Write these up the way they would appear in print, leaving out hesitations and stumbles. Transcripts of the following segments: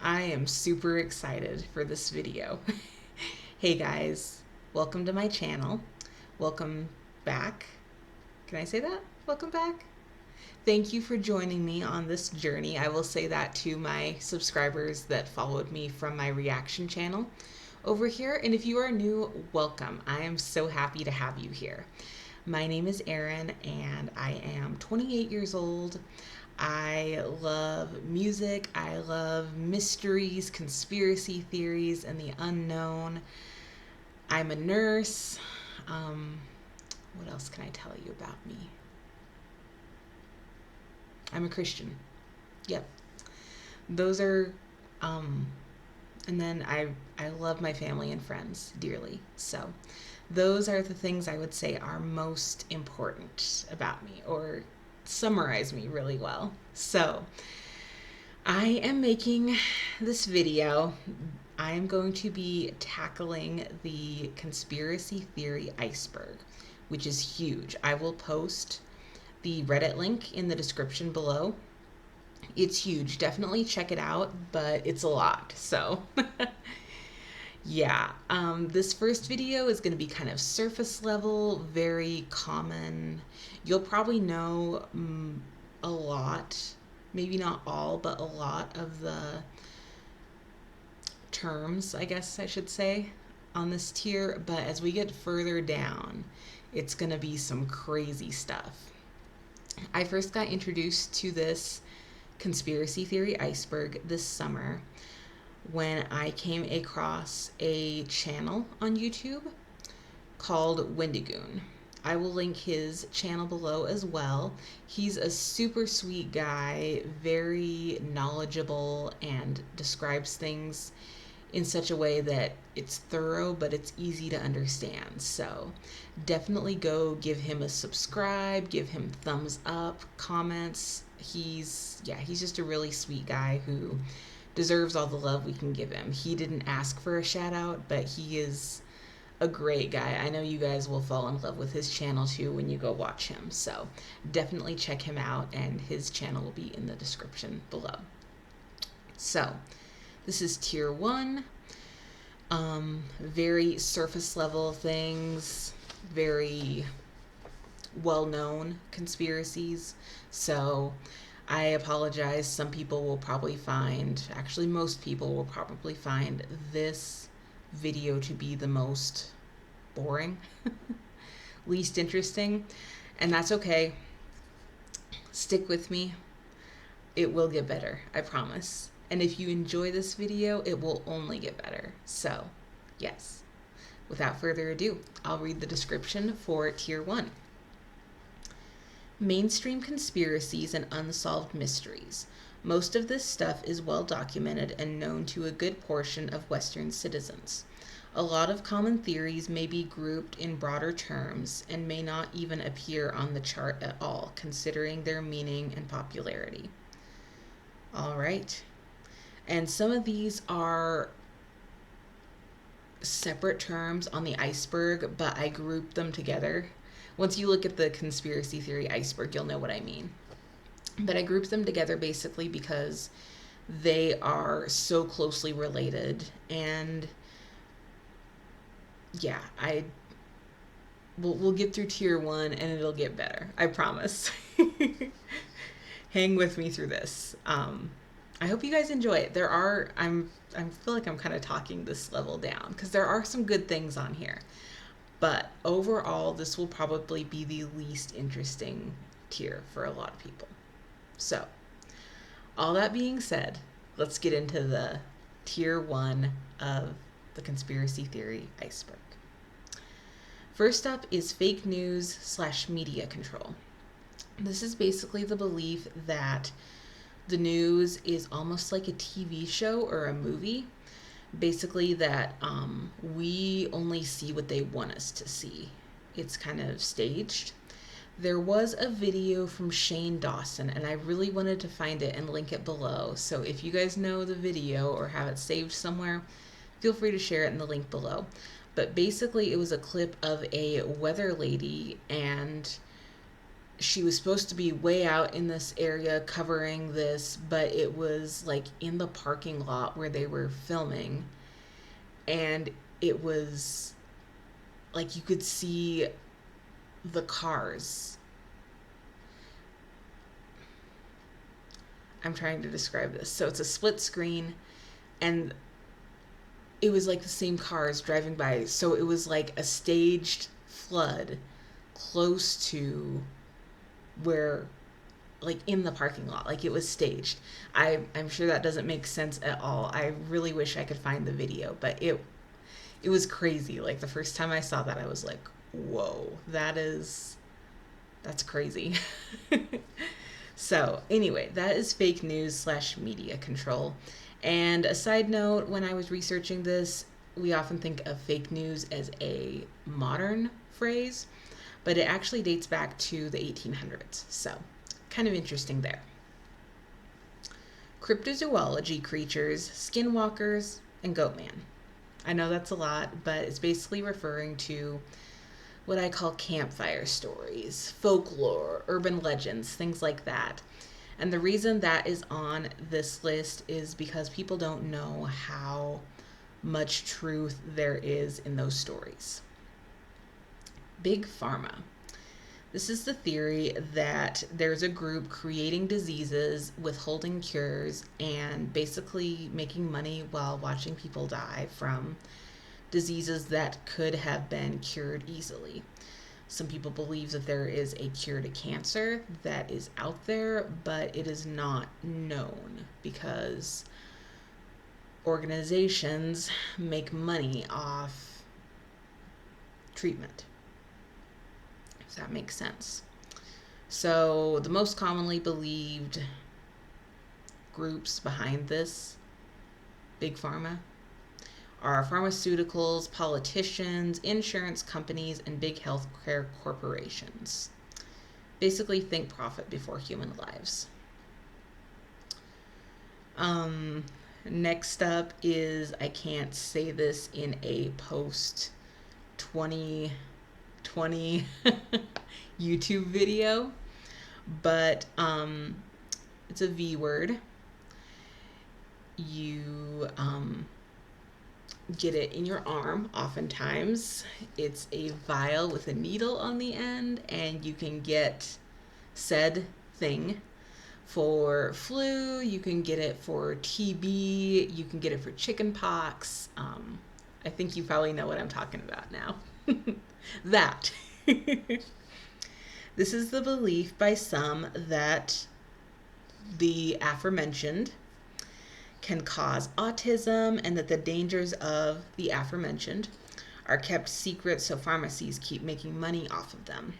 I am super excited for this video. Hey guys, welcome to my channel. Welcome back. Can I say that? Welcome back. Thank you for joining me on this journey. I will say that to my subscribers that followed me from my reaction channel over here. And if you are new, welcome. I am so happy to have you here. My name is Erin and I am 28 years old. I love music, I love mysteries, conspiracy theories, and the unknown. I'm a nurse. What else can I tell you about me? I'm a Christian. Yep. Those are, and then I love my family and friends dearly. So those are the things I would say are most important about me, or summarize me really well. So I am making this video. I am going to be tackling the conspiracy theory iceberg, which is huge. I will post the Reddit link in the description below. It's huge. Definitely check it out, but it's a lot. So yeah, this first video is going to be kind of surface level, very common. You'll probably know a lot, maybe not all, but a lot of the terms, I guess I should say, on this tier. But as we get further down, it's going to be some crazy stuff. I first got introduced to this conspiracy theory iceberg this summer when I came across a channel on YouTube called Wendigoon. I will link his channel below as well. He's a super sweet guy, very knowledgeable, and describes things in such a way that it's thorough, but it's easy to understand. So definitely go give him a subscribe, give him thumbs up, comments. He's just a really sweet guy who deserves all the love we can give him. He didn't ask for a shout out, but he is a great guy. I know you guys will fall in love with his channel too when you go watch him. So definitely check him out, and his channel will be in the description below. So this is tier 1. Very surface level things, very well-known conspiracies. So I apologize. Some people will probably find, actually most people will probably find this video to be the most boring, least interesting, and that's okay. Stick with me. It will get better, I promise. And if you enjoy this video, it will only get better. So, yes. Without further ado, I'll read the description for tier 1. Mainstream conspiracies and unsolved mysteries. Most of this stuff is well documented and known to a good portion of Western citizens. A lot of common theories may be grouped in broader terms and may not even appear on the chart at all, considering their meaning and popularity. All right. And some of these are separate terms on the iceberg, but I grouped them together. Once you look at the conspiracy theory iceberg, you'll know what I mean. But I grouped them together basically because they are so closely related. And yeah, we'll get through tier 1 and it'll get better. I promise. Hang with me through this. I hope you guys enjoy it. I feel like I'm kind of talking this level down because there are some good things on here. But overall, this will probably be the least interesting tier for a lot of people. So, all that being said, let's get into the tier 1 of the conspiracy theory iceberg. First up is fake news / media control. This is basically the belief that the news is almost like a TV show or a movie. Basically that we only see what they want us to see. It's kind of staged. There was a video from Shane Dawson, and I really wanted to find it and link it below. So if you guys know the video or have it saved somewhere, feel free to share it in the link below. But basically it was a clip of a weather lady, and she was supposed to be way out in this area covering this, but it was like in the parking lot where they were filming. And it was like you could see the cars. I'm trying to describe this. So it's a split screen, and it was like the same cars driving by. So it was like a staged flood close to where, like in the parking lot, like it was staged. I'm sure that doesn't make sense at all. I really wish I could find the video, but it was crazy. Like the first time I saw that, I was like, whoa, that's crazy. So anyway, that is fake news / media control. And a side note, when I was researching this, we often think of fake news as a modern phrase, but it actually dates back to the 1800s. So kind of interesting there. Cryptozoology creatures, skinwalkers, and goatman. I know that's a lot, but it's basically referring to what I call campfire stories, folklore, urban legends, things like that. And the reason that is on this list is because people don't know how much truth there is in those stories. Big Pharma. This is the theory that there's a group creating diseases, withholding cures, and basically making money while watching people die from diseases that could have been cured easily. Some people believe that there is a cure to cancer that is out there, but it is not known because organizations make money off treatment. If that makes sense. So the most commonly believed groups behind this, Big Pharma, are pharmaceuticals, politicians, insurance companies, and big healthcare corporations. Basically, think profit before human lives. Next up is, I can't say this in a post 2020 YouTube video, but it's a V word. You get it in your arm. Oftentimes it's a vial with a needle on the end, and you can get said thing for flu, you can get it for TB, you can get it for chicken pox. I think you probably know what I'm talking about now. That. This is the belief by some that the aforementioned can cause autism, and that the dangers of the aforementioned are kept secret so pharmacies keep making money off of them.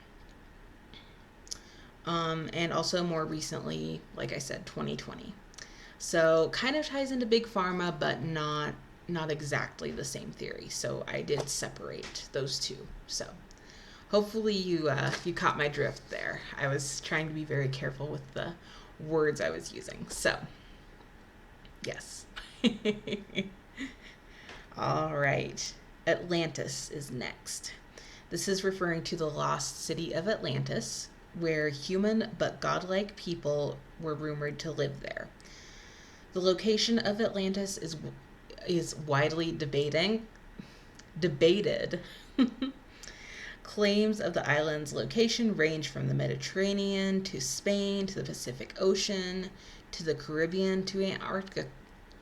And also more recently, like I said, 2020. So kind of ties into Big Pharma, but not exactly the same theory. So I did separate those two. So hopefully you caught my drift there. I was trying to be very careful with the words I was using. So yes. All right. Atlantis is next. This is referring to the lost city of Atlantis, where human but godlike people were rumored to live there. The location of Atlantis is widely debated. Claims of the island's location range from the Mediterranean to Spain to the Pacific Ocean to the Caribbean to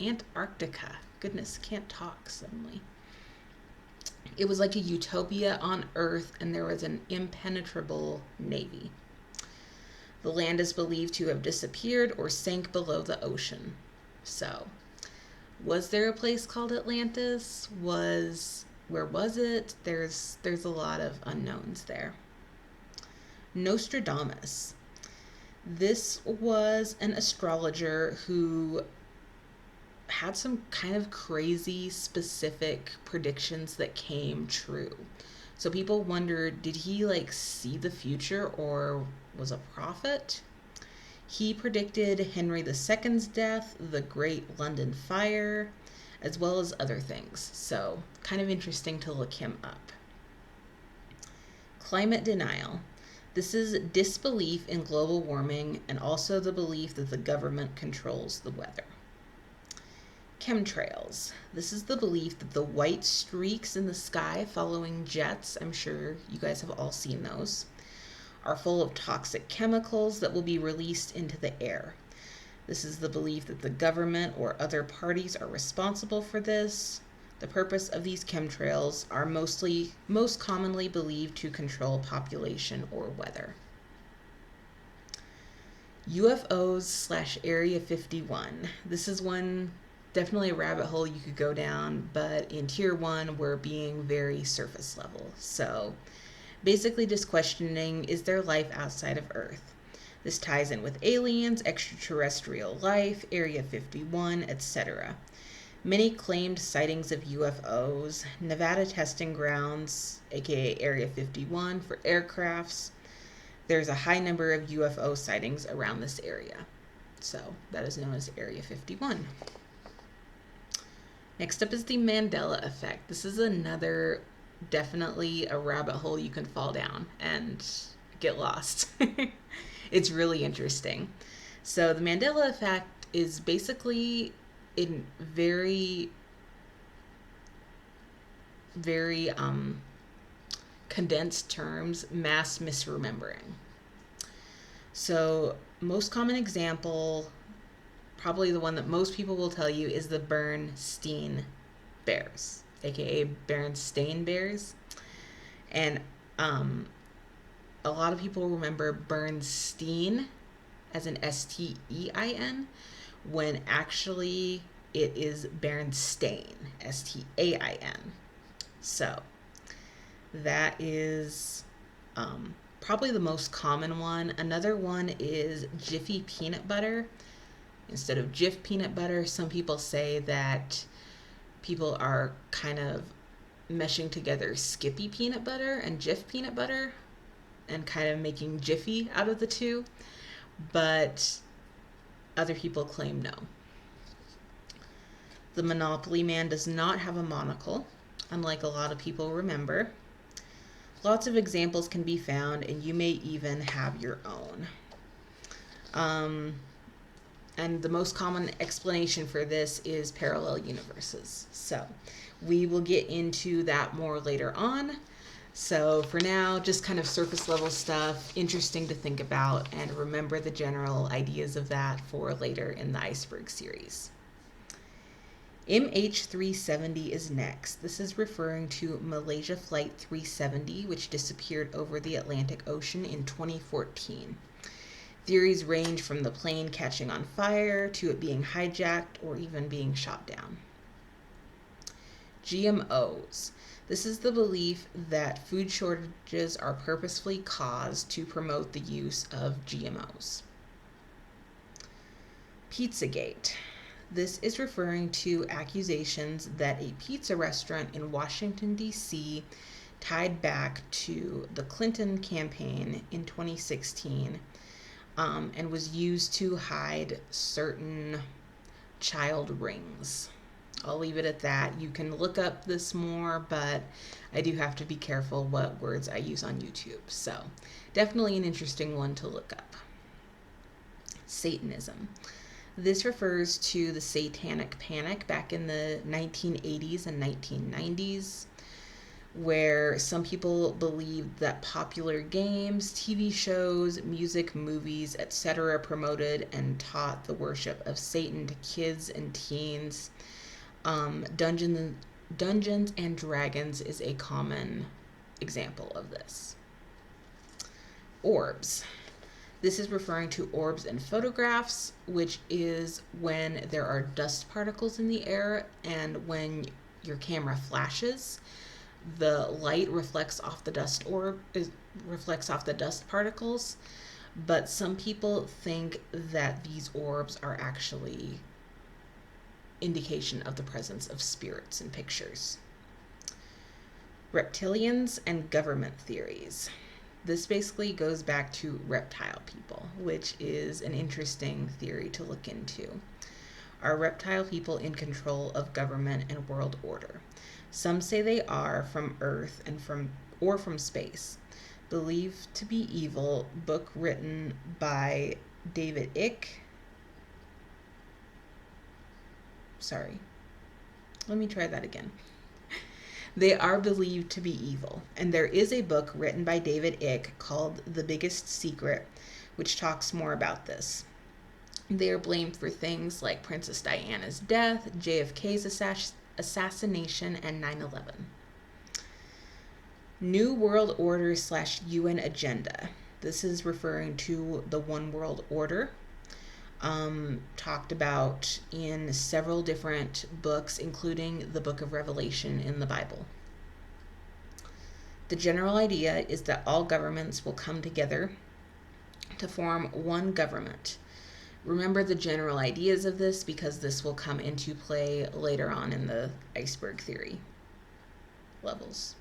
Antarctica. Goodness, can't talk suddenly. It was like a utopia on Earth, and there was an impenetrable navy. The land is believed to have disappeared or sank below the ocean. So, was there a place called Atlantis? Where was it? There's a lot of unknowns there. Nostradamus. This was an astrologer who had some kind of crazy specific predictions that came true. So people wondered, did he see the future or was a prophet? He predicted Henry II's death, the Great London Fire, as well as other things. So kind of interesting to look him up. Climate denial. This is disbelief in global warming and also the belief that the government controls the weather. Chemtrails. This is the belief that the white streaks in the sky following jets, I'm sure you guys have all seen those, are full of toxic chemicals that will be released into the air. This is the belief that the government or other parties are responsible for this. The purpose of these chemtrails are most commonly believed to control population or weather. UFOs/Area 51. This is one, definitely a rabbit hole you could go down, but in tier 1 we're being very surface level. So basically just questioning, is there life outside of Earth? This ties in with aliens, extraterrestrial life, Area 51, etc. Many claimed sightings of UFOs, Nevada testing grounds, aka Area 51, for aircrafts. There's a high number of UFO sightings around this area. So that is known as Area 51. Next up is the Mandela Effect. This is another, definitely a rabbit hole you can fall down and get lost. It's really interesting. So the Mandela Effect is basically, in very condensed terms, mass misremembering. So most common example, probably the one that most people will tell you, is the Bernstein Bears, aka Berenstain Bears. And a lot of people remember Bernstein as an Stein, when actually it is Berenstain, Stain. So that is probably the most common one. Another one is Jiffy peanut butter. Instead of Jif peanut butter, some people say that people are kind of meshing together Skippy peanut butter and Jif peanut butter and kind of making Jiffy out of the two. But other people claim no. The Monopoly Man does not have a monocle, unlike a lot of people remember. Lots of examples can be found, and you may even have your own. And the most common explanation for this is parallel universes. So we will get into that more later on. So for now, just kind of surface level stuff, interesting to think about, and remember the general ideas of that for later in the Iceberg series. MH370 is next. This is referring to Malaysia Flight 370, which disappeared over the Atlantic Ocean in 2014. Theories range from the plane catching on fire to it being hijacked or even being shot down. GMOs. This is the belief that food shortages are purposefully caused to promote the use of GMOs. Pizzagate. This is referring to accusations that a pizza restaurant in Washington, D.C. tied back to the Clinton campaign in 2016 and was used to hide certain child rings. I'll leave it at that. You can look up this more, but I do have to be careful what words I use on YouTube. So definitely an interesting one to look up. Satanism. This refers to the satanic panic back in the 1980s and 1990s, where some people believed that popular games, TV shows, music, movies, etc. promoted and taught the worship of Satan to kids and teens. Dungeons and Dragons is a common example of this. Orbs. This is referring to orbs in photographs, which is when there are dust particles in the air, and when your camera flashes, the light reflects off the dust particles. But some people think that these orbs are actually indication of the presence of spirits in pictures. Reptilians and government theories. This basically goes back to reptile people, which is an interesting theory to look into. Are reptile people in control of government and world order? Some say they are from Earth and from space. Believed to be evil, book written by David Icke. Sorry. Let me try that again. They are believed to be evil, and there is a book written by David Icke called The Biggest Secret, which talks more about this. They are blamed for things like Princess Diana's death, JFK's assassination, and 9/11. New World Order / UN Agenda. This is referring to the One World Order, talked about in several different books, including the Book of Revelation in the Bible. The general idea is that all governments will come together to form one government. Remember the general ideas of this because this will come into play later on in the Iceberg Theory levels.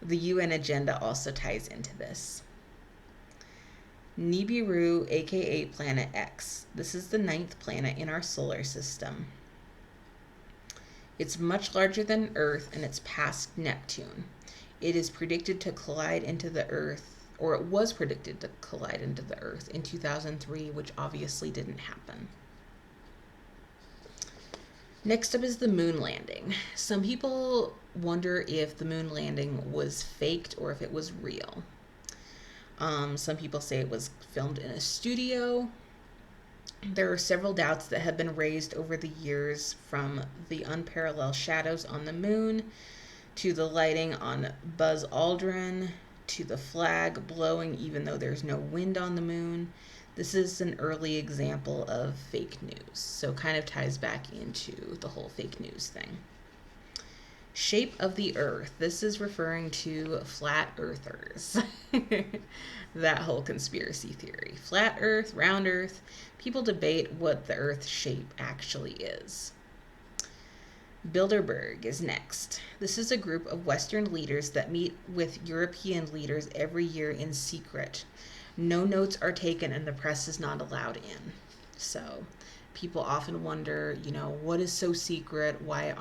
The UN agenda also ties into this. Nibiru, aka Planet X. This is the 9th planet in our solar system. It's much larger than Earth and it's past Neptune. It is predicted to collide into the Earth, or it was predicted to collide into the Earth in 2003, which obviously didn't happen. Next up is the moon landing. Some people wonder if the moon landing was faked or if it was real. Some people say it was filmed in a studio. There are several doubts that have been raised over the years, from the unparalleled shadows on the moon, to the lighting on Buzz Aldrin, to the flag blowing even though there's no wind on the moon. This is an early example of fake news, so kind of ties back into the whole fake news thing. Shape of the Earth. This is referring to flat earthers. That whole conspiracy theory. Flat Earth, round Earth. People debate what the Earth's shape actually is. Bilderberg is next. This is a group of Western leaders that meet with European leaders every year in secret. No notes are taken and the press is not allowed in. So people often wonder, what is so secret? Why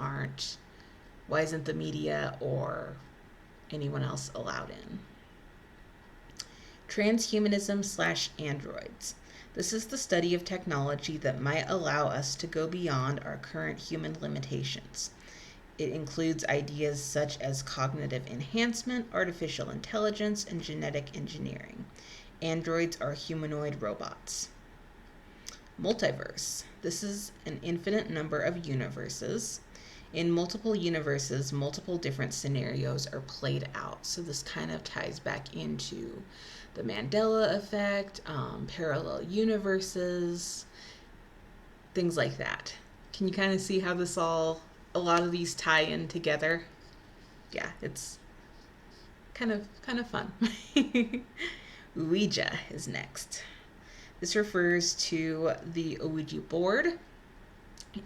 isn't the media or anyone else allowed in? Transhumanism / androids. This is the study of technology that might allow us to go beyond our current human limitations. It includes ideas such as cognitive enhancement, artificial intelligence, and genetic engineering. Androids are humanoid robots. Multiverse. This is an infinite number of universes. In multiple universes, multiple different scenarios are played out. So this kind of ties back into the Mandela Effect, parallel universes, things like that. Can you kind of see how a lot of these tie in together? Yeah, it's kind of fun. Ouija is next. This refers to the Ouija board.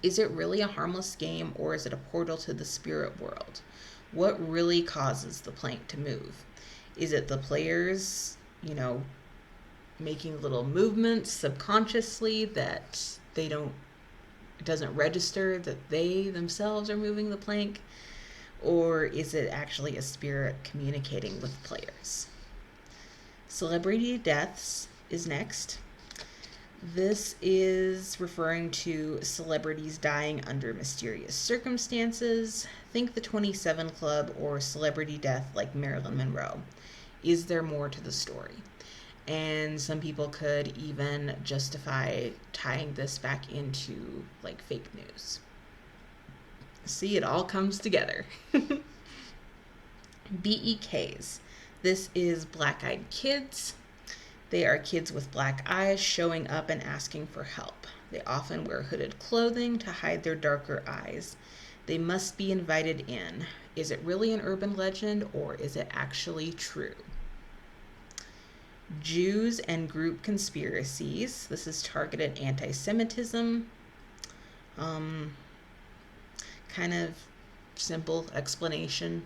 Is it really a harmless game, or is it a portal to the spirit world? What really causes the plank to move? Is it the players, making little movements subconsciously that it doesn't register that they themselves are moving the plank? Or is it actually a spirit communicating with players? Celebrity deaths is next. This is referring to celebrities dying under mysterious circumstances. Think the 27 Club or celebrity death like Marilyn Monroe. Is there more to the story? And some people could even justify tying this back into fake news. See, it all comes together. BEKs. This is black-eyed kids. They are kids with black eyes showing up and asking for help. They often wear hooded clothing to hide their darker eyes. They must be invited in. Is it really an urban legend, or is it actually true? Jews and group conspiracies. This is targeted anti-Semitism. Kind of simple explanation,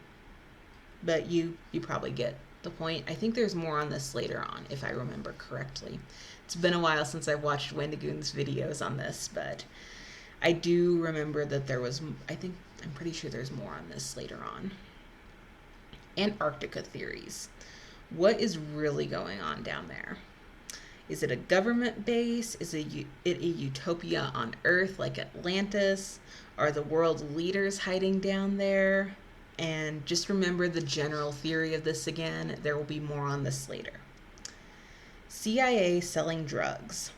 but you probably get the point. I think there's more on this later on, if I remember correctly. It's been a while since I've watched Wendigoon's videos on this, but I do remember that I'm pretty sure there's more on this later on. Antarctica Theories. What is really going on down there? Is it a government base? Is it a utopia on Earth like Atlantis? Are the world leaders hiding down there? And just remember the general theory of this again. There will be more on this later. CIA selling drugs.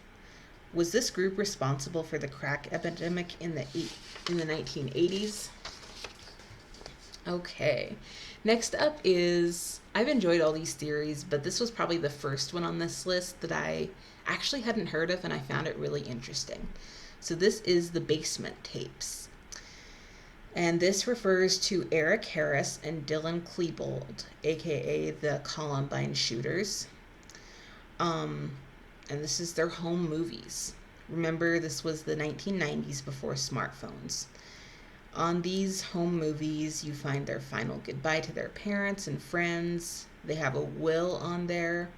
Was this group responsible for the crack epidemic in the 1980s? Okay. Next up is, I've enjoyed all these theories, but this was probably the first one on this list that I actually hadn't heard of, and I found it really interesting. So this is the basement tapes. And this refers to Eric Harris and Dylan Klebold, aka the Columbine shooters. And this is their home movies. Remember, this was the 1990s before smartphones. On these home movies, you find their final goodbye to their parents and friends. They have a will on there.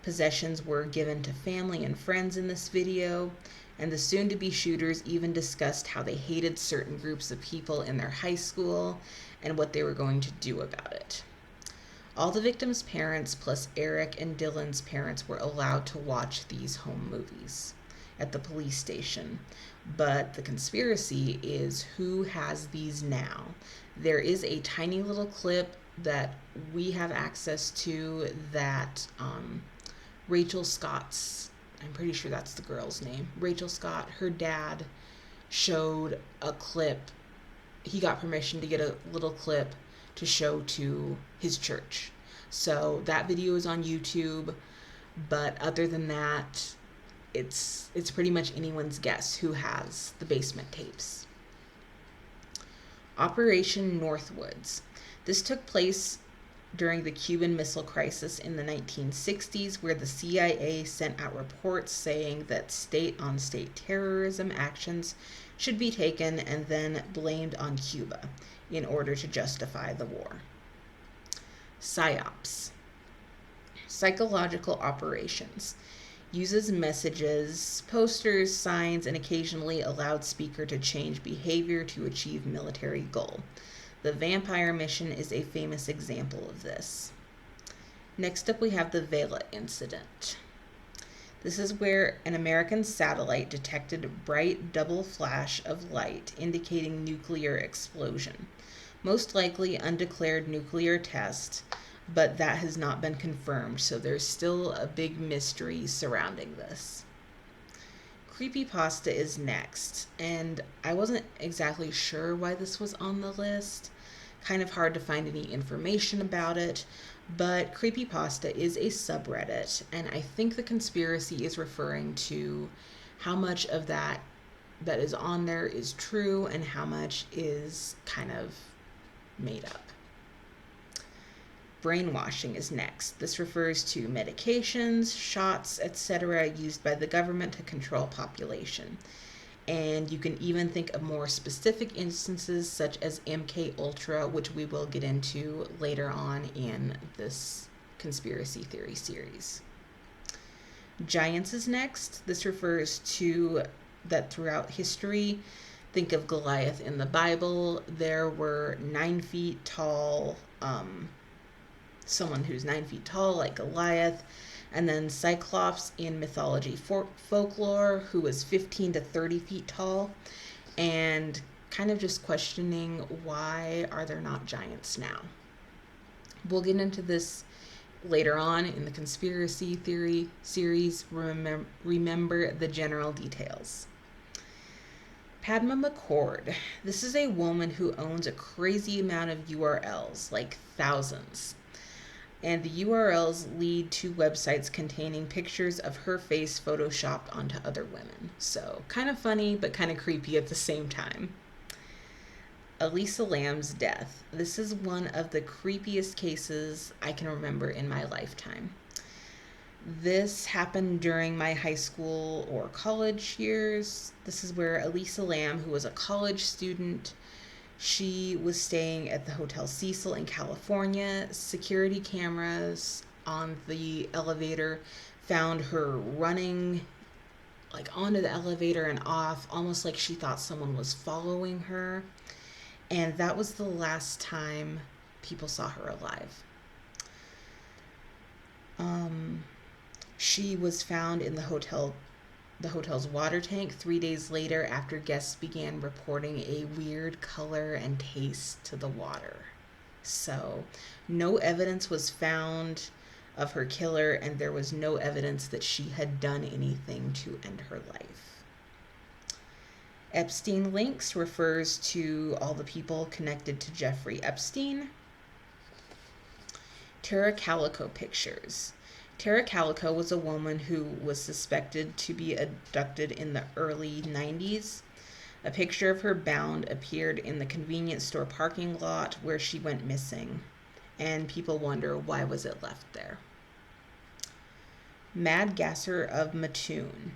Possessions were given to family and friends in this video. And the soon-to-be shooters even discussed how they hated certain groups of people in their high school and what they were going to do about it. All the victims' parents, plus Eric and Dylan's parents, were allowed to watch these home movies at the police station. But the conspiracy is who has these now. There is a tiny little clip that we have access to that Rachel Scott's, I'm pretty sure that's the girl's name, Rachel Scott, her dad showed a clip. He got permission to get a little clip to show to his church. So that video is on YouTube, but other than that, it's pretty much anyone's guess who has the basement tapes. Operation Northwoods. This took place during the Cuban Missile Crisis in the 1960s, where the CIA sent out reports saying that state-on-state terrorism actions should be taken and then blamed on Cuba in order to justify the war. Psyops. Psychological operations. Uses messages, posters, signs, and occasionally a loudspeaker to change behavior to achieve military goal. The vampire mission is a famous example of this. Next up we have the Vela Incident. This is where an American satellite detected a bright double flash of light indicating nuclear explosion. Most likely undeclared nuclear test, but that has not been confirmed, so there's still a big mystery surrounding this. Creepypasta is next, and I wasn't exactly sure why this was on the list. Kind of hard to find any information about it, but Creepypasta is a subreddit, and I think the conspiracy is referring to how much of that is on there is true and how much is kind of made up. Brainwashing is next. This refers to medications, shots, etc. used by the government to control population. And you can even think of more specific instances such as MK Ultra, which we will get into later on in this conspiracy theory series. Giants is next. This refers to that throughout history. Think of Goliath in the Bible. There were 9 feet tall, someone who's 9 feet tall like Goliath, and then Cyclops in mythology folklore, who was 15 to 30 feet tall, and kind of just questioning why are there not giants now. We'll get into this later on in the conspiracy theory series. Remember the general details. Padma Mcacord. This is a woman who owns a crazy amount of URLs, like thousands. And the URLs lead to websites containing pictures of her face photoshopped onto other women. So kind of funny, but kind of creepy at the same time. Elisa Lam's death. This is one of the creepiest cases I can remember in my lifetime. This happened during my high school or college years. This is where Elisa Lam, who was a college student, she was staying at the Hotel Cecil in California. Security cameras on the elevator found her running like onto the elevator and off, almost like she thought someone was following her. And that was the last time people saw her alive. She was found in the hotel's water tank 3 days later after guests began reporting a weird color and taste to the water. So, no evidence was found of her killer, and there was no evidence that she had done anything to end her life. Epstein Links refers to all the people connected to Jeffrey Epstein. Calico pictures. Calico was a woman who was suspected to be abducted in the early 90s. A picture of her bound appeared in the convenience store parking lot where she went missing, and people wonder why was it left there. Gasser of Mattoon.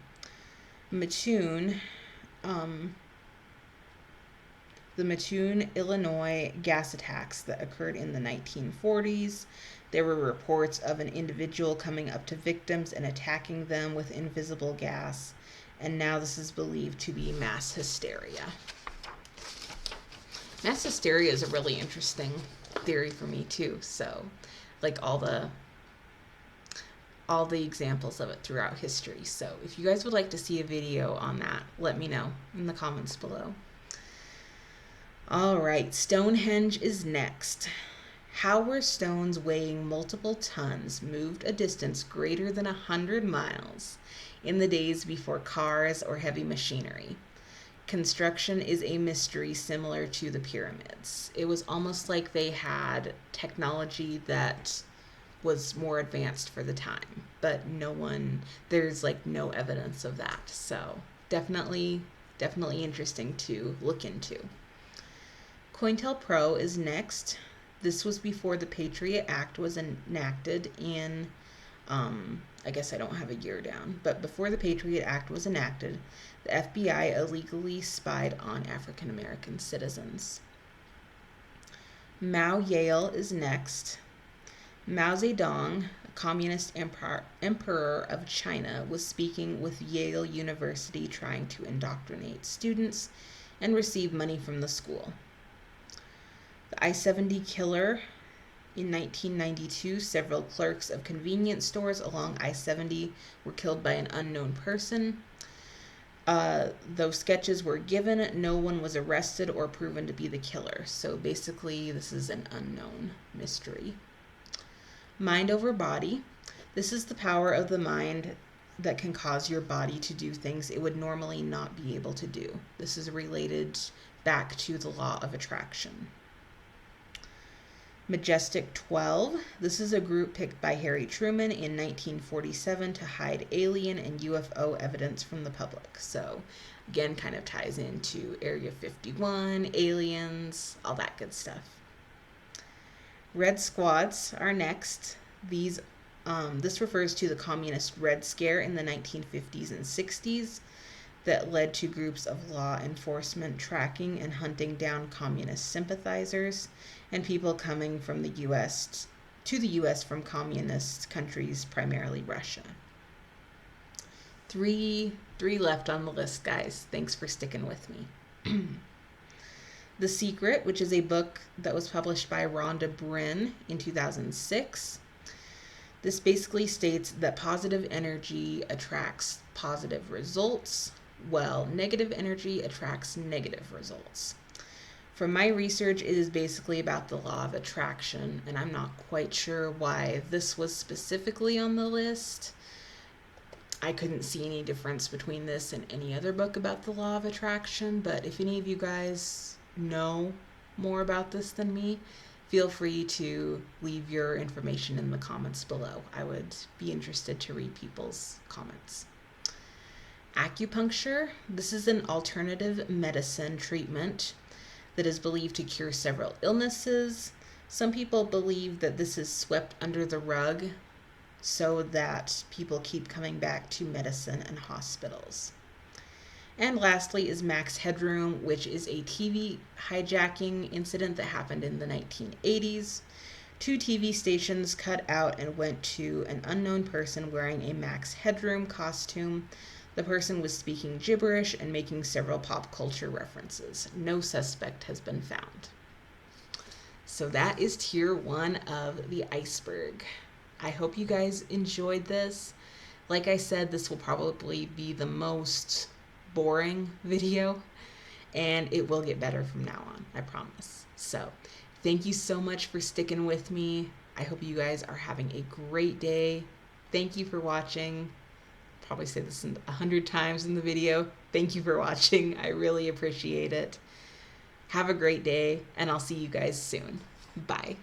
The Mattoon, Illinois gas attacks that occurred in the 1940s. There were reports of an individual coming up to victims and attacking them with invisible gas, and now this is believed to be mass hysteria. Mass hysteria is a really interesting theory for me too. So, like all the examples of it throughout history. So, if you guys would like to see a video on that, let me know in the comments below. All right, Stonehenge is next. How were stones weighing multiple tons moved a distance greater than 100 miles in the days before cars or heavy machinery? Construction is a mystery similar to the pyramids. It was almost like they had technology that was more advanced for the time, but there's like no evidence of that. So definitely interesting to look into. COINTELPRO is next. This was before the Patriot Act was enacted in, I guess I don't have a year down, but before the Patriot Act was enacted, the FBI illegally spied on African American citizens. Mao Yale is next. Mao Zedong, a communist emperor of China, was speaking with Yale University trying to indoctrinate students and receive money from the school. The I-70 killer. In 1992, several clerks of convenience stores along I-70 were killed by an unknown person. Though sketches were given, no one was arrested or proven to be the killer. So basically, this is an unknown mystery. Mind over body. This is the power of the mind that can cause your body to do things it would normally not be able to do. This is related back to the law of attraction. Majestic 12. This is a group picked by Harry Truman in 1947 to hide alien and UFO evidence from the public. So, again, kind of ties into Area 51, aliens, all that good stuff. Red Squads are next. This refers to the communist Red Scare in the 1950s and 60s that led to groups of law enforcement tracking and hunting down communist sympathizers and people coming from the U.S. to the U.S. from communist countries, primarily Russia. Three left on the list, guys. Thanks for sticking with me. The Secret, which is a book that was published by Rhonda Bryn in 2006. This basically states that positive energy attracts positive results, while negative energy attracts negative results. From my research, it is basically about the law of attraction, and I'm not quite sure why this was specifically on the list. I couldn't see any difference between this and any other book about the law of attraction, but if any of you guys know more about this than me, feel free to leave your information in the comments below. I would be interested to read people's comments. Acupuncture. This is an alternative medicine treatment that is believed to cure several illnesses. Some people believe that this is swept under the rug so that people keep coming back to medicine and hospitals. And lastly is Max Headroom, which is a TV hijacking incident that happened in the 1980s. 2 TV stations cut out and went to an unknown person wearing a Max Headroom costume. The person was speaking gibberish and making several pop culture references. No suspect has been found. So that is tier 1 of the iceberg. I hope you guys enjoyed this. Like I said, this will probably be the most boring video, and it will get better from now on, I promise. So thank you so much for sticking with me. I hope you guys are having a great day. Thank you for watching. Probably say this 100 times in the video. Thank you for watching. I really appreciate it. Have a great day, and I'll see you guys soon. Bye.